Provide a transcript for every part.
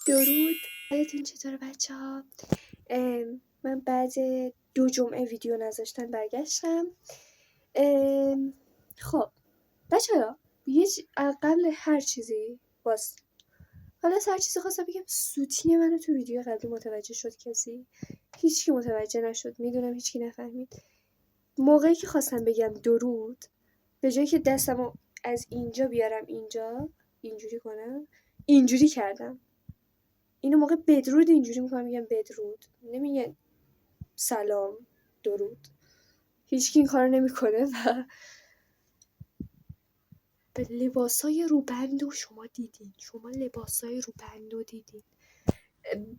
درود. حالتون چطوره بچه ها؟ من بعد 2 جمعه ویدیو نذاشتن برگشتم. خب بچه ها قبل هر چیزی حالا هر چیزی خواستم بگم. سوتی منو تو ویدیو قبلی متوجه شد کسی؟ هیچکی متوجه نشد. میدونم هیچکی نفهمید. موقعی که خواستم بگم درود، به جایی که دستمو از اینجا بیارم اینجا اینجوری کنم، اینجوری کردم. اینو موقع بدرود اینجوری میکنم، میگم بدرود، نمیگن سلام درود. هیچکی این کارو نمیکنه. و به لباسای روبندو شما لباسای روبندو دیدین.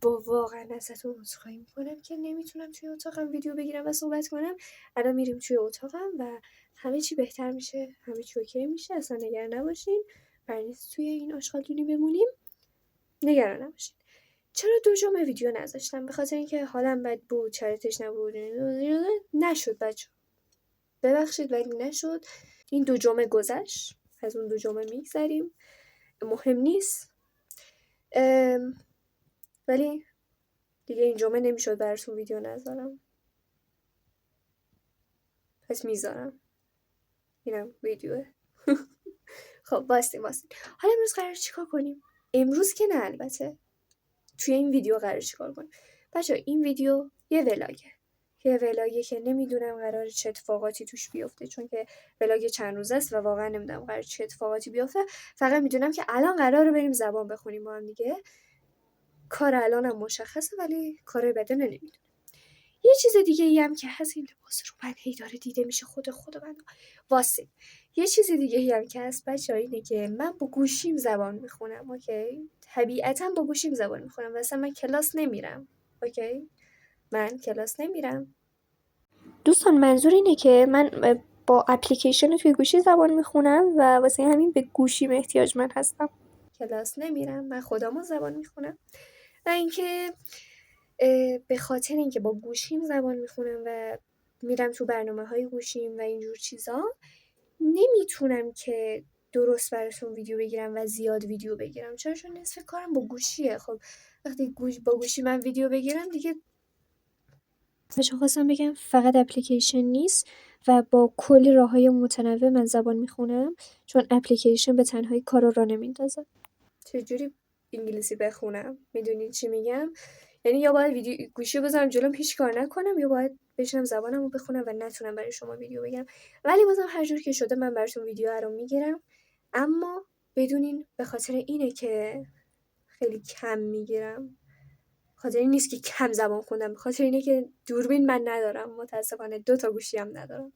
با واقعا ازتون عذرخواهی میکنم که نمیتونم توی اتاقم ویدیو بگیرم و صحبت کنم. الان میریم توی اتاقم و همه چی بهتر میشه، همه چی اوکی میشه. اصلا نگران نباشین. قرار نیست توی این آشغالدونی بمونیم. نگران نباشین. چرا 2 جمعه ویدیو نذاشتم؟ به خاطر اینکه حالم بد بود، شرایطش نبود. نشد بچه، ببخشید ولی نشد. این 2 جمعه گذشت، از اون 2 جمعه میگذریم، مهم نیست. ولی دیگه این جمعه نمیشد براتون ویدیو نذارم، پس میذارم. اینم ویدیوه. خب واسه حالا امروز قرار چیکار کنیم؟ امروز که نه، البته توی این ویدیو قرار چیکار کنیم بچه؟ این ویدیو یه ولاگه که نمیدونم قرار چه اتفاقاتی توش بیفته، چون که ولاگ چند روز است و واقعا نمیدونم قرار چه اتفاقاتی بیفته. فقط میدونم که الان قراره بریم زبان بخونیم با هم دیگه. کار الانم مشخصه ولی کارای بعد نمیدونم. یه چیز دیگه ای هم که هست، این لباس رو من هی داره دیده میشه. خود من واسه یه چیز دیگه ای هم که هست بچه ها، اینه که من با گوشیم زبان میخونم. اوکی، طبیعتا با گوشیم زبان میخونم. واسه من کلاس نمیرم. اوکی، من کلاس نمیرم دوستان. منظور اینه که من با اپلیکیشن توی گوشی زبان میخونم و واسه همین به گوشیم احتیاجمند هستم. کلاس نمیرم، من خودمو زبان میخونم. و اینکه به خاطر اینکه با گوشیم زبان میخونم و میرم تو برنامه‌های گوشیم و اینجور چیزا، نمیتونم که درست براتون ویدیو بگیرم و زیاد ویدیو بگیرم. چون نصف کارم با گوشیه. خب وقتی با گوشی من ویدیو بگیرم دیگه. خواستم بگم فقط اپلیکیشن نیست و با کلی راه‌های متنوع من زبان میخونم، چون اپلیکیشن به تنهایی کار رو راه نمیندازه. چجوری انگلیسی بخونم؟ میدونین چی میگم؟ یعنی یا باید ویدیو گوشی بذارم جلوم هیچ کار نکنم، یا باید بشینم زبانم رو بخونم و نتونم برای شما ویدیو بگیرم. ولی بازم هر جور که شده من براتون ویدیو رو میگیرم. اما بدونین به خاطر اینه که خیلی کم میگیرم. خاطر این نیست که کم زبان خوندم، به خاطر اینه که دوربین من ندارم متاسفانه. 2 تا گوشی هم ندارم،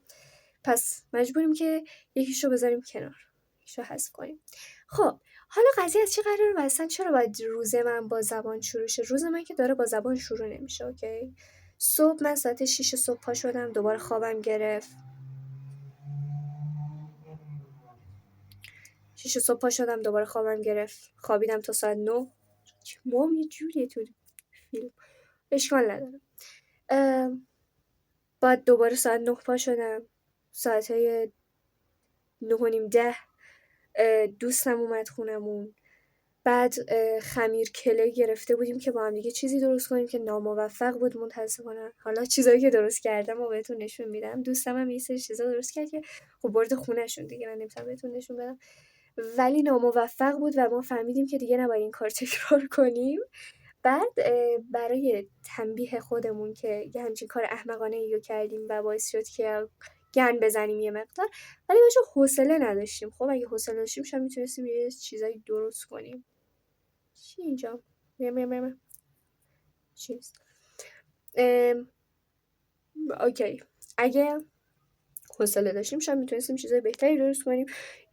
پس مجبوریم که یکیشو بذاریم کنار، یکیشو حذف کنیم. خب حالا قضیه از چه قراره و اصلا چرا باید روز من با زبان شروع شه؟ روز من که داره با زبان شروع نمیشه. اوکی، صبح من ساعت 6 صبح پا شدم، دوباره خوابم گرفت. 6 صبح پا شدم، دوباره خوابم گرفت، خوابیدم تا ساعت 9. موم یه جوریه تو فیلم، اشکال نداره. بعد دوباره ساعت 9 پا شدم، ساعتهای 9:30 دوستم اومد خونمون. بعد خمیر کله گرفته بودیم که با هم دیگه چیزی درست کنیم که ناموفق بود متاسفانه. حالا چیزایی که درست کردم و بهتون نشون میدم. دوستم هم یه سری چیزا درست کرد که خب برد خونه‌شون دیگه، من نمیتونم بهتون نشون بدم، ولی ناموفق بود و ما فهمیدیم که دیگه نباید این کار تکرار کنیم. بعد برای تنبیه خودمون که یه همچین کار احمقانه رو کردیم و باعث شد که گن بزنیم یه مقدار، ولی باشه حوصله نداشتیم. خب اگه حوصله داشتیم شاید میتونستیم یه چیزایی درست کنیم. چی اینجا؟ چیز اوکی، اگه حوصله داشتیم شاید میتونستیم چیزای بهتری درست کنیم.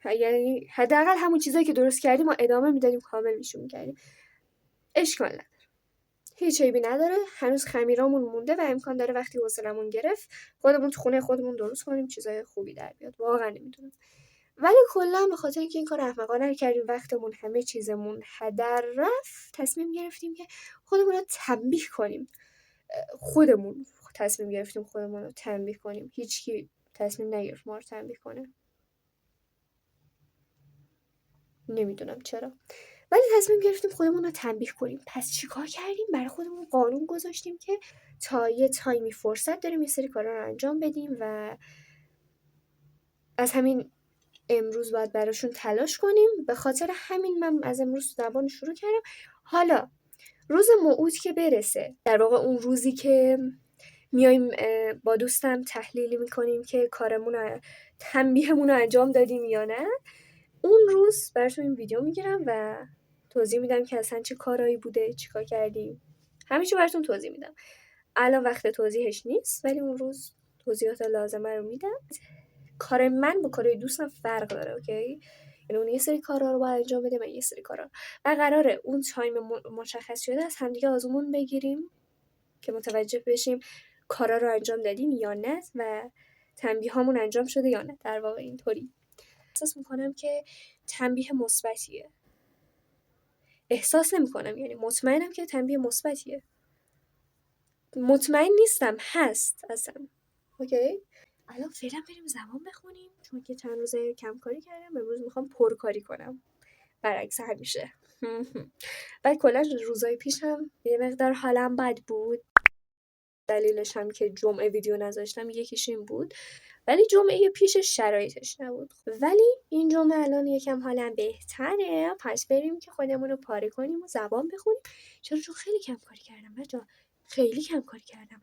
یعنی حداقل همون چیزایی که درست کردیم ما ادامه میدادیم، کامل میشون میکردیم. اشکال نداره، هیچ عیبی نداره. هنوز خمیرامون مونده و امکان داره وقتی حوصلمون گرفت خودمون تو خونه خودمون درست کنیم، چیزای خوبی در بیاد. واقعا نمیدونم، ولی کلا به خاطر اینکه این کار احمقانه رو کردیم، وقتمون همه چیزمون هدر رفت، تصمیم گرفتیم که خودمون رو تنبیه کنیم. خودمون تصمیم گرفتیم خودمون رو تنبیه کنیم. هیچکی تصمیم نگرفت ما رو تنبیه کنه. نمیدونم چرا، ولی تصمیم گرفتیم خودمون رو تنبیه کنیم. پس چیکار کردیم؟ برای خودمون قانون گذاشتیم که تا یه تایمی فرصت داریم یه سری کارا رو انجام بدیم و از همین امروز باید براشون تلاش کنیم. به خاطر همین من از امروز زبان شروع کردم. حالا روز موعود که برسه، در واقع اون روزی که میایم با دوستم تحلیلی میکنیم که کارمون رو تنبیهمون رو انجام دادیم یا نه، اون روز براتون این ویدیو میگیرم و توضیح میدم که اصلا چه کارایی بوده، چیکار کردیم، همه چی براتون توضیح میدم. الان وقت توضیحش نیست، ولی اون روز توضیحات لازمه رو میدم. کار من با کارهای دوستم فرق داره، اوکی؟ یعنی اون یه سری کارا رو باید انجام بده، من یه سری کارا. و قراره اون تایم مشخص شده از همدیگه آزمون بگیریم که متوجه بشیم کارا رو انجام دادیم یا نه و تنبیه هامون انجام شده یا نه. در واقع اینطوری احساس میکنم که تنبیه مثبتیه. احساس نمیکنم، یعنی مطمئنم که تنبیه مثبتیه. مطمئن نیستم، هست اصلا. اوکی؟ الان فعلا بریم زبان بخونیم، چون که چند روزه کم کاری کردم، امروز میخوام پرکاری کنم برعکس همیشه. بعد کلا روزای پیشم یه مقدار حالم بد بود، دلیلش هم که جمعه ویدیو نذاشتم یکیش این بود، ولی جمعه پیشش شرایطش نبود. ولی این جمعه الان یکم حالم بهتره، پس بریم که خودمون رو پاره کنیم و زبان بخونیم. چون خیلی کم کاری کردم بچه‌ها، خیلی کم کاری کردم.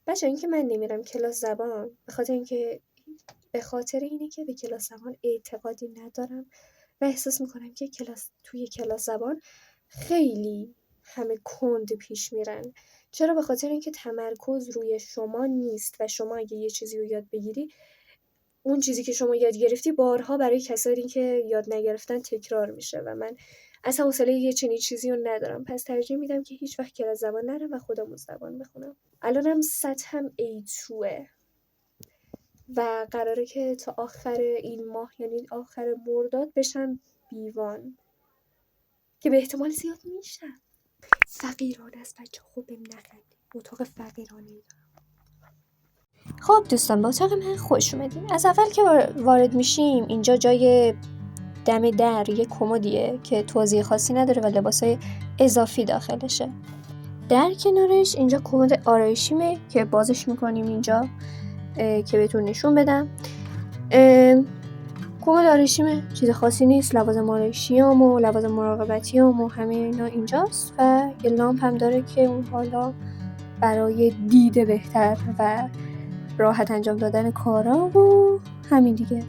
بچه این که من نمیرم کلاس زبان به خاطر اینه که به کلاس زبان اعتقادی ندارم و احساس میکنم که توی کلاس زبان خیلی همه کند پیش میرن. چرا؟ به خاطر اینکه تمرکز روی شما نیست و شما اگه یه چیزی رو یاد بگیری، اون چیزی که شما یاد گرفتی بارها برای کسایی که یاد نگرفتن تکرار میشه و من اصلا حوصله یه چنین چیزی رو ندارم. پس ترجیح میدم که هیچ وقت کلاس زبان نرم و خودم زبان بخونم. الانم سطحم A2 و قراره که تا آخر این ماه، یعنی آخر مرداد، بشم B1 که به احتمال زیاد میشم. فقیرانه است بچه، خوب بهم نخندید، اتاق فقیرانه دارم. خب دوستان، با اتاق من خوش اومدین. از اول که وارد میشیم اینجا جای دم در یه کمدیه که توضیح خاصی نداره و لباسای اضافی داخلشه. در کنارش اینجا کمد آرایشیمه که بازش میکنیم اینجا که بهتون نشون بدم. کمد آرایشیمه، چیز خاصی نیست، لوازم آرایشیام و لوازم مراقبتیام و همه اینا اینجاست و یه لامپ هم داره که اون حالا برای دید بهتر و راحت انجام دادن کارا و همین دیگه.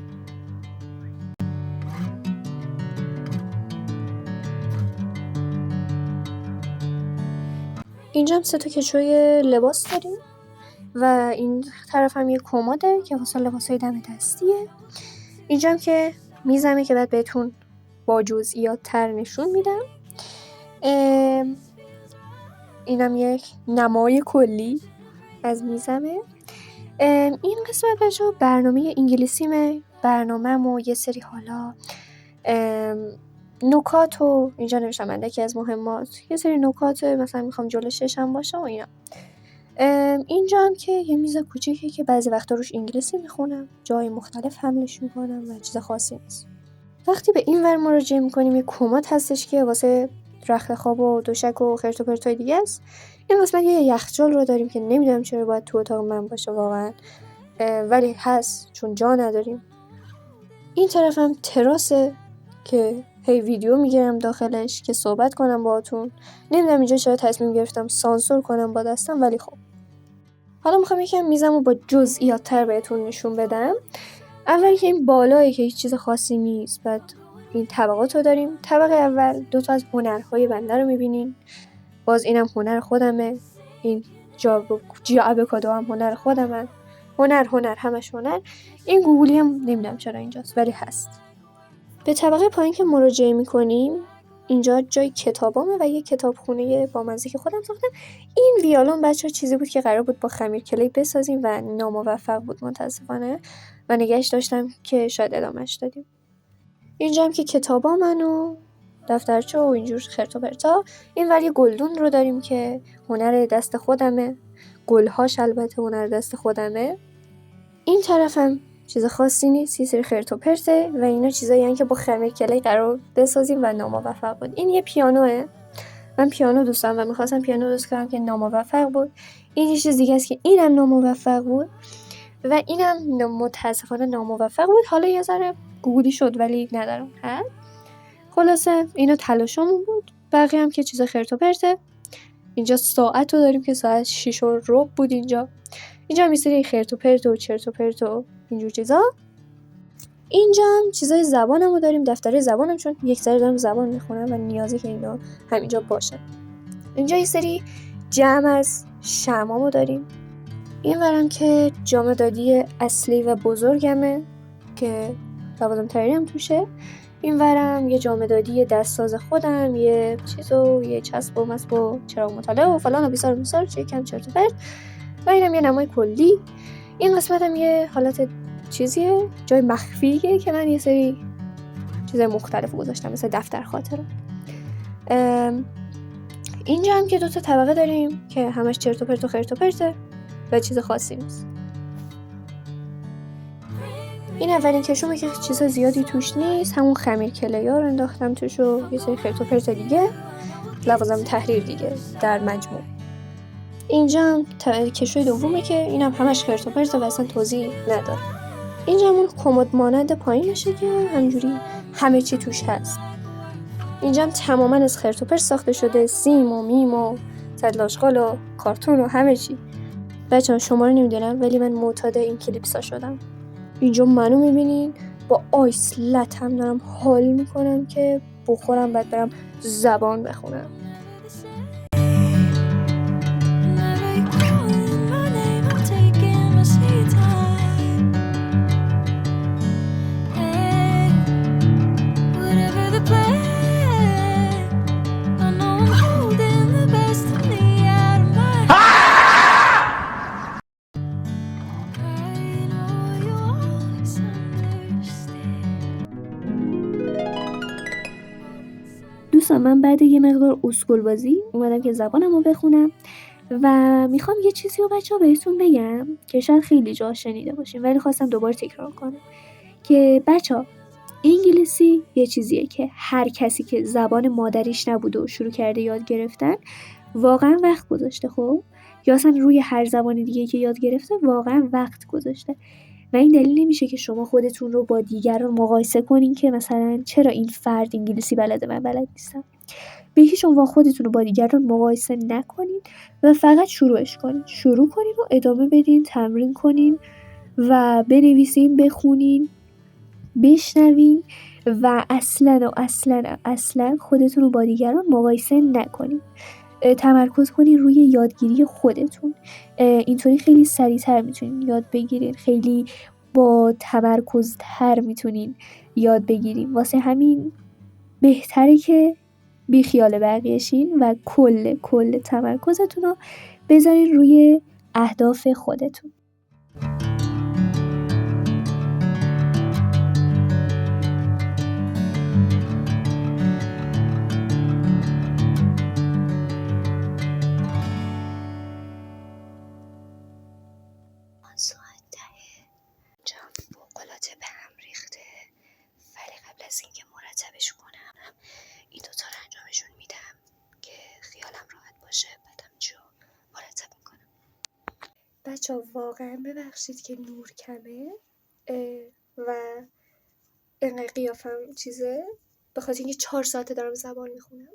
اینجا هم 3 تا کشوی لباس داریم و این طرف هم یه کمده که واسه لباسای دم دستیه. اینجا هم که میزمه که بعد بهتون با جزئیات تر نشون میدم. اینم یک نمای کلی از میزمه. این قسمت بچه‌ها برنامه انگلیسیمه، برنامه‌مو یه سری حالا نکات و اینجا نوشتم اندکی از مهمات، یه سری نکات مثلا میخوام جلو ششم باشه و اینا. اینجا هم که یه میز کوچیکه که بعضی وقتا روش انگلیسی میخونم، جای مختلف حملش میکنم و چیز خاصی نیست. وقتی به این ور مراجعه میکنیم یه کمد هستش که واسه رخت خواب و دوشک و خرت و پرتای دیگه است. این قسمت یه یخچال رو داریم که نمیدونم چرا باید تو اتاق من باشه واقعا، ولی هست چون جا نداریم. این طرف هم تراسه که هی ویدیو میگیرم داخلش که صحبت کنم باهاتون. نمیدونم اینجا چرا تصمیم گرفتم سانسور کنم با دستم، ولی خب حالا میخوام یکم میزمو با جزئیات تر بهتون نشون بدم. اول که این بالایی که هیچ چیز خاصی نیست، بعد این طبقات رو داریم. طبقه اول 2 تا از هنرهای بنده رو میبینین، باز اینم هنر خودمه، این جیابکادو هم هنر خودمه، هنر همش هنر. این گوگلی هم نمیدونم چرا اینجاست ولی هست. به طبقه پایین که مراجعه میکنیم اینجا جای کتابامه و یه کتابخونه با مزه که خودم ساختم. این ویولون بچه‌ها چیزی بود که قرار بود با خمیر کلی بسازیم و ناموفق بود متاسفانه و نگهش داشتم که شاید ادامهش دادیم. اینجا هم که کتابامن و دفترچه و اینجور خرت و پرتا. این ولی گلدون رو داریم که هنر دست خودمه، گلهاش البته هنر دست خودمه. این طرفم چیز خاصی نیست، یه سری خرت و پرته و اینا چیزایی هستن که با خمیر کلهی قرار بسازیم و ناموفق بود. این یه پیانوه، من پیانو دوست دارم و میخواستم پیانو درست کنم که ناموفق بود. این یه چیز دیگه است که اینم ناموفق بود و اینم متاسفانه ناموفق بود. حالا یه ذره گوگلی شد ولی ندارم حد. خلاصه اینا تلاشمون بود، بقیه هم که چیز خرت و پرته. اینجا ساعت رو داریم که ساعت 6:15 بود. اینجا هم یه سری خرت و پرت و چرت و پرت و اینجور چیزا. اینجا هم چیزای زبانمو داریم، دفتر زبانم، چون یک سری دارم زبان میخونم و نیازه که اینا همینجا باشه. اینجا یه سری جمع از شمعامو داریم. این ورم که جامدادی اصلی و بزرگمه که لوازم طراحی هم توشه. این ورم یه جامدادی دستساز خودم، یه چیزو، یه چسب و مسب و چراغ مطالعه و فلان و بیسار چه کم چرت و پرت. و اینم یه نمای کلی. این قسمت هم یه حالت چیزیه، جای مخفیه که من یه سری چیز مختلف گذاشتم مثل دفتر خاطره. اینجا هم که 2 تا طبقه داریم که همش چرت و پرت و خرت و پرته و چیز خاصی نیست. این اولین کشومه که چیز زیادی توش نیست، همون خمیر کله‌ها رو انداختم توش و یه سری خرت و پرت دیگه، لوازم تحریر دیگه در مجموع. اینجا هم کشوی دومه که اینم همش خرت و پرت و اصلا توضیح نداره. اینجا همون کمد مانند پایینشه که همجوری همه چی توش هست. اینجا هم تماما از خرت و پرت ساخته شده، سیم و میم و تدلاشقال و کارتون و همه چی. بچه‌ها شما رو نمیدونم ولی من معتاد این کلیپسا شدم. اینجا منو میبینین با آیس لت هم دارم حال میکنم که بخورم بعد برم زبان بخونم. دوستان من بعد یه مقدار اسکول بازی اومدم که زبانمو بخونم و میخوام یه چیزی رو بچه‌ها بهتون بگم که شاید خیلی جا شنیده باشین ولی خواستم دوباره تکرار کنم که بچه‌ها انگلیسی یه چیزیه که هر کسی که زبان مادریش نبوده و شروع کرده یاد گرفتن واقعا وقت گذاشته، خب یا اصلا روی هر زبان دیگه که یاد گرفته واقعا وقت گذاشته و این دلیل نمیشه که شما خودتون رو با دیگران مقایسه کنین که مثلا چرا این فرد انگلیسی بلده من بلد نیستم. به هیچ عنوان خودتون رو با دیگران مقایسه نکنین و فقط شروع کنین و ادامه بدین، تمرین کنین و بنویسین، بخونین، بشنوین و اصلا خودتون رو با دیگران مقایسه نکنین. تمرکز کنین روی یادگیری خودتون. اینطوری خیلی سریع‌تر میتونین یاد بگیرین، خیلی با تمرکزتر میتونین یاد بگیرین. واسه همین بهتره که بی خیال بقیه شین و کل تمرکزتون رو بذارین روی اهداف خودتون. ساعت 10 جام فوق‌العاده به هم ریخته ولی قبل از اینکه مرتبش کنم این دوتا رو انجامشون میدم که خیالم راحت باشه، بعدم جو مرتب میکنم. بچه واقعا ببخشید که نور کمه و اینقدر قیافم چیزه به خاطر اینکه 4 ساعته دارم زبان میخونم.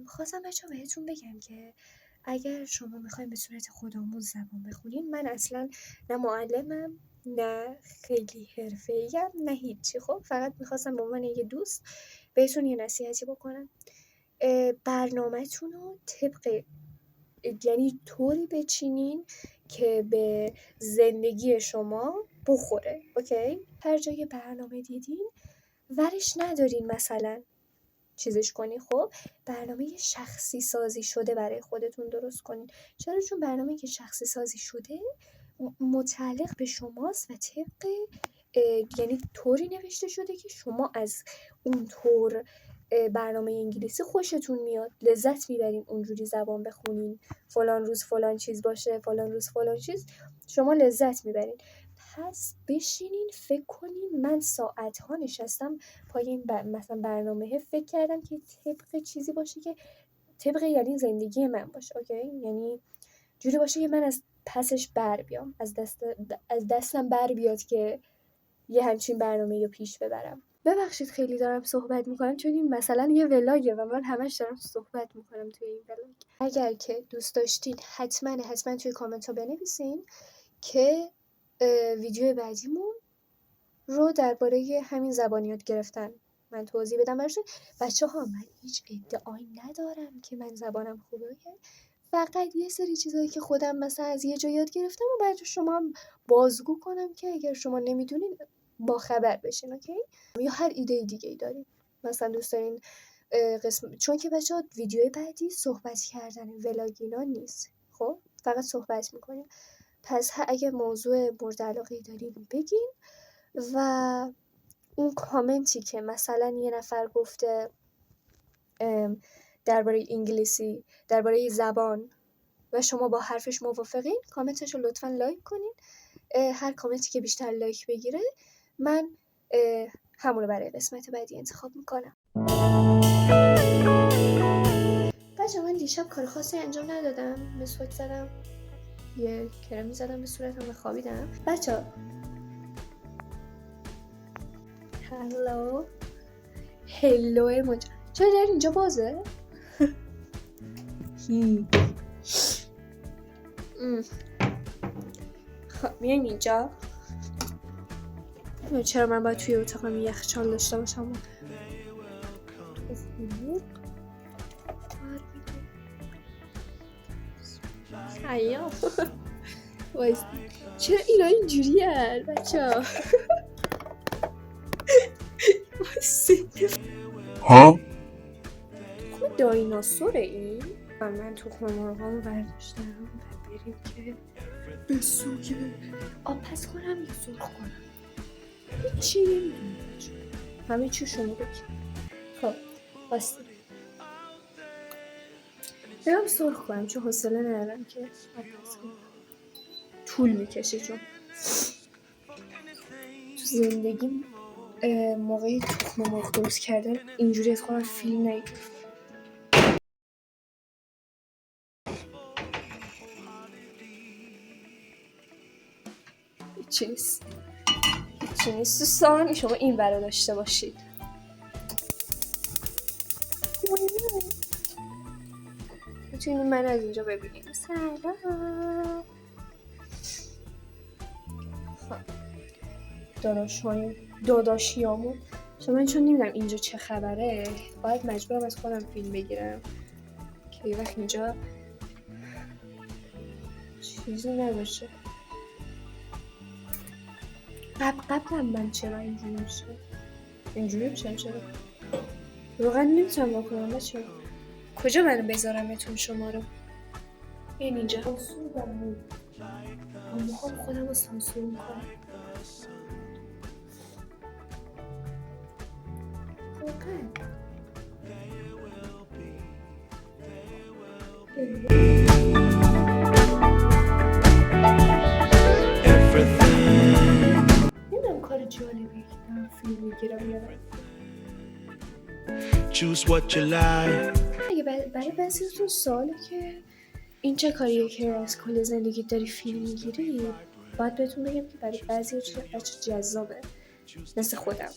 خواستم بچه بهتون بگم که اگر شما میخواین به صورت خودآموز زبان بخونین، من اصلا نه معلمم نه خیلی حرفه‌ایم نه هیچی، خب فقط میخواستم به عنوان یه دوست بهتون یه نصیحتی بکنم. برنامه‌تون رو یعنی طوری بچینین که به زندگی شما بخوره. اوکی؟ هر جای برنامه دیدین ورش ندارین مثلا چیزش کنی، خب برنامه شخصی سازی شده برای خودتون درست کنین. چرا؟ چون برنامه که شخصی سازی شده متعلق به شماست و طبق یعنی طوری نوشته شده که شما از اون طور برنامه انگلیسی خوشتون میاد، لذت میبرین اونجوری زبان بخونین. فلان روز فلان چیز باشه، فلان روز فلان چیز، شما لذت میبرین. پس بشینین فکر کنین. من ساعت‌ها نشستم پای این مثلا برنامه فکر کردم که طبق چیزی باشه که طبق یعنی زندگی من باشه. اوکی، یعنی جوری باشه که من از پسش بر بیام، از دستم بر بیاد که یه همچین برنامه رو پیش ببرم. ببخشید خیلی دارم صحبت میکنم چون این مثلا یه ولاگه و من همش دارم صحبت میکنم توی این ولاگ. اگر که دوست داشتین حتما توی کامنت ها بنویسین که ویدیو بعدیمون رو درباره همین زبان یاد گرفتن من توضیح بدم براتون. بچه‌ها من هیچ ادعایی ندارم که من زبانم خوبه، فقط یه سری چیزایی که خودم مثلا از یه جا یاد گرفتم و برای شما هم بازگو کنم که اگر شما نمیدونین با خبر بشین. اوکی، یا هر ایده دیگه ای دارین مثلا دوست دارین قسم، چون که بچه‌ها ویدیوی بعدی صحبت کردن ولاگینا نیست، خب فقط صحبت میکنیم. پس اگه موضوع مورد علاقه دارین بگین و اون کامنتی که مثلا یه نفر گفته درباره انگلیسی، درباره زبان و شما با حرفش موافقین، کامنتش رو لطفا لایک کنین. هر کامنتی که بیشتر لایک بگیره من همون رو برای قسمت بعدی انتخاب میکنم. بچه من دیشب کار خاصی انجام ندادم، مسواک زدم، یه کرمی زدم به صورتم و خوابیدم. بچه هلو مونجا چرا در اینجا بازه؟ خب بیایم اینجا. چرا من باید توی اتاقم یخچال داشته باشم؟ حیا وایس چرا اینا اینجوریه بچه ها؟ تخم دایناسوره این؟ من تخم مرغامو برداشتم و بریم که به سوگ آب پس کنم یا سرخ کنم. هیچی نمیدونم همه چی شما بگید. خب باستی برم سرخ کنم چون حوصله ندارم که آب پس کنم، طول میکشه. چون تو زندگیم موقعی تخم مرغ درست کردن اینجوری از خودم فیلم ندیدم. هیچی نیست دوستان، شما این برا داشته باشید. میتونید من از اینجا ببینید. سلام داداشیامون. من چون نمیدونم اینجا چه خبره باید مجبورم از خودم فیلم بگیرم که یه وقت اینجا چیزی نباشه. قبلا من چرا اینجوری میشه؟ اینجوری میشه چرا؟ واقعا نمیتونم واکنم بچه. کجا منو بذارمتون شما رو؟ این اینجا سانسور دارم، من میخوام خودم رو سانسور میکنم. واقعا نمیدونم کار جالبی که من فیلم میگیرم یا نه. Choose what you like. برای بعضیتون سواله که این چه کاریه که از کل زندگی داری فیلم میگیری، باید بهتون بگم که برای بعضی بچه جذابه مثل خودم.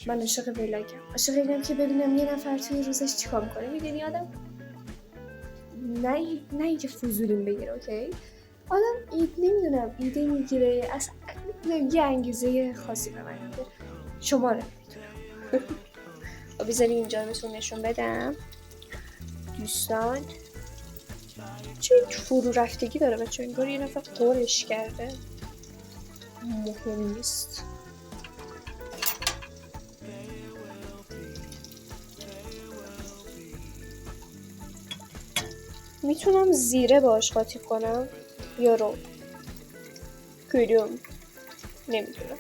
من عاشق ولاگم که ببینم یه نفر توی روزش چیکار میکنه. میدونی آدم نه اینکه فضولیم بگیره، اوکی؟ آدم نمیدونم ایده میگیره، اصلا یه انگیزه خاصی به من میده. شما رو میدونم. بذاری اینجا بهتون نشون بدم دوستان، چه فرو رفتگی داره بچه، انگار یه نفر قولش کرده. مهم نیست. میتونم زیره باش قاطی کنم یا رو کدوم نمیدونم.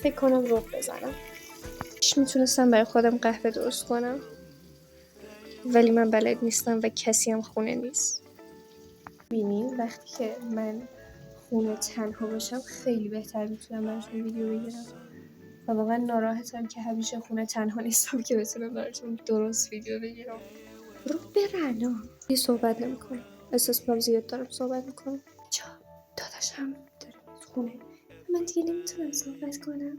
فکر کنم رو بزنم. میتونستم برای خودم قهوه درست کنم ولی من بلد نیستم و کسی هم خونه نیست. ببینیم وقتی که من خونه تنها باشم خیلی بهتر میتونم براتون ویدیو بگیرم و واقعا ناراحتم که همیشه خونه تنها نیستم که بتونم براتون درست ویدیو بگیرم. برو برنا یه صحبت نمیکنم، احساس کنم زیاد دارم صحبت میکنم. چا داداشم داره خونه، من دیگه نمیتونم صحبت کنم.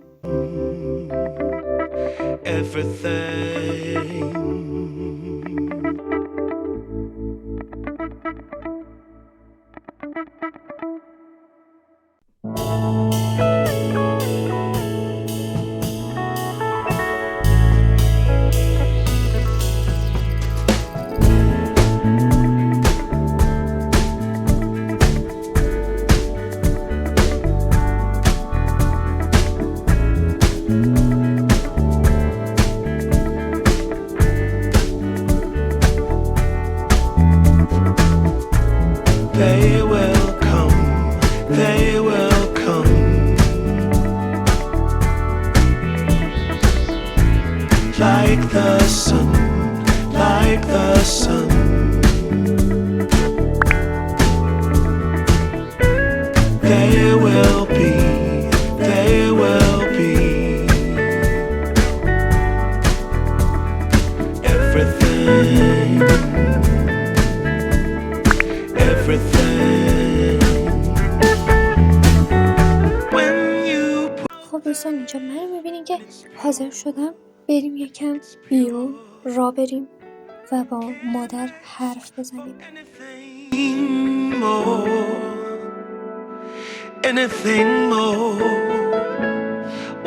They will come, they will come, like the sun, like the sun. They will be, they will be everything, everything. When you خب دوستان اینجا من میبینین که حاضر شدم بریم یکم بیرون را بریم و با مادر حرف بزنیم. anything more, anything more.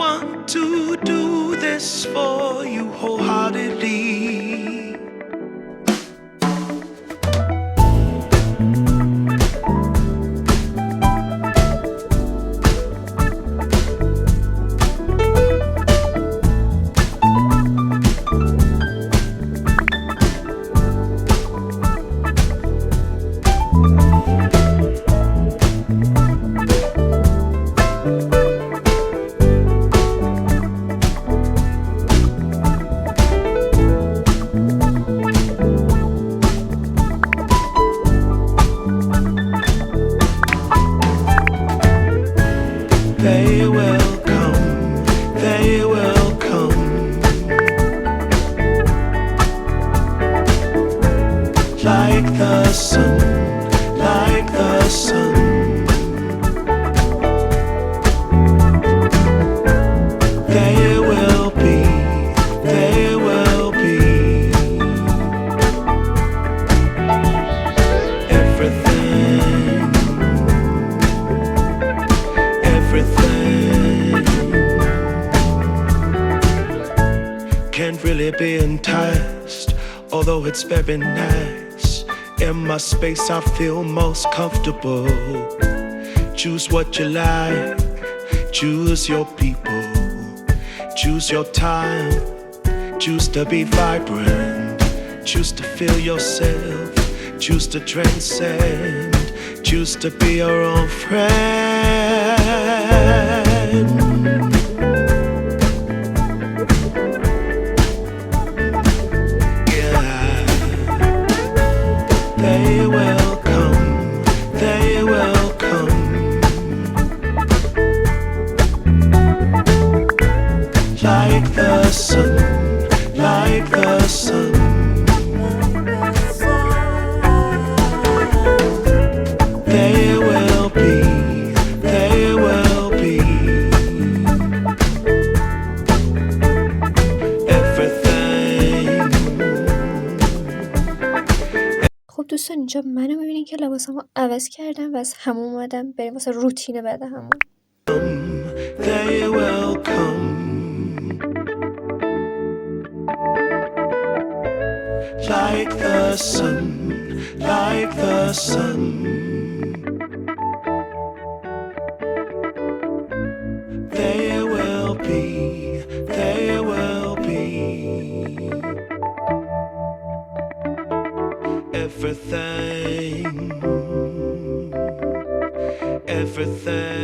Want to do this for you wholeheartedly. They will come, they will come, like the sun, like the sun. They will be, they will be everything, everything. Can't really be enticed, although it's very nice. In my space I feel most comfortable. Choose what you like, choose your people, choose your time, choose to be vibrant, choose to feel yourself, choose to transcend, choose to be your own friend. Yeah. They will come, they will come, like the sun, like the sun. They will be, they will be everything. خب دوستان اینجا منو میبینین که لباسمو عوض کردم و از همون اومدم بریم واسه روتین بعد همون. They will come, like the sun, like the sun. They will be, they will be everything, everything.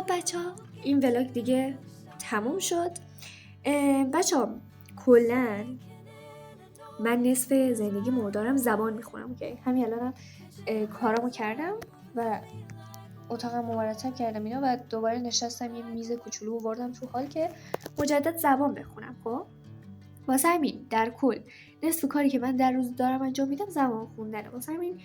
خب بچه ها این ولاگ دیگه تموم شد. بچه ها کلن من نصف زندگی دارم زبان میخونم. اوکی همین الانم کارامو کردم و اتاقم مرتب کردم اینا و دوباره نشستم یه میز کوچولو آوردم تو حال که مجدد زبان بخونم. خب واسه همین در کل نصف کاری که من در روز دارم انجام میدم زبان خوندنه. واسه همین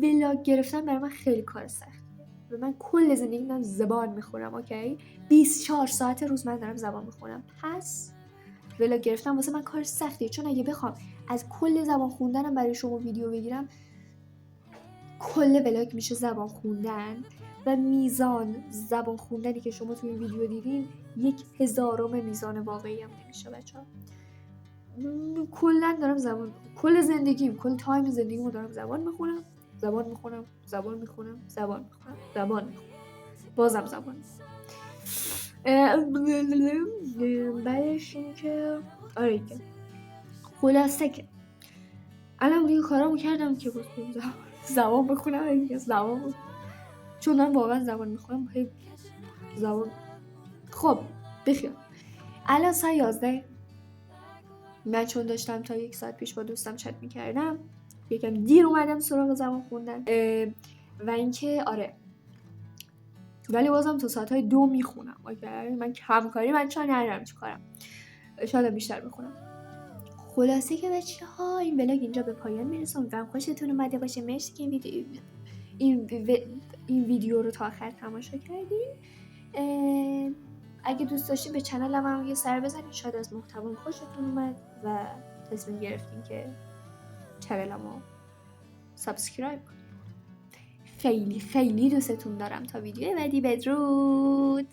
ولاگ گرفتن برای من خیلی کار سخت و من کل زندگی دارم زبان میخونم. اوکی 24 ساعت روز من دارم زبان میخونم. پس ولاگ گرفتن واسه من کار سختیه، چون اگه بخوام از کل زبان خوندنم برای شما ویدیو بگیرم کل ولاگ میشه زبان خوندن و میزان زبان خوندنی که شما توی این ویدیو دیدین 1/1000 میزان واقعی هم نمیشه بچه‌ها. کلا دارم زبان کل زندگیم کل تایم زندگیمو دارم زبان میخونم بازم زبان بعدش این که آره که خلاصه که الان دیگه کارامو کردم که زبان بخونم دیگه زبان چون من واقعا زبان میخونم خیلی زبان. خب بخیر الان ساعت 11 من چون داشتم تا 1 ساعت پیش با دوستم چت میکردم یکم دیر اومدم سراغ زبان خوندن و اینکه آره ولی بازم تا ساعتهای 2 میخونم. من کم کاری من چون ندارم چی کارم شاید بیشتر بخونم. خلاصه که بچه ها این ولاگ اینجا به پایان میرسه. امیدوارم خوشتون اومده باشه. مرسی که این ویدیو رو تا آخر تماشا کردین. اگه دوست داشتین به چنلم هم یه سر بزنین، شاید از محتوام خوشتون اومد و تصمیم گرفتین که چنلمو سابسکرایب کنین. خیلی خیلی دوستتون دارم. تا ویدیو بعدی بدرود.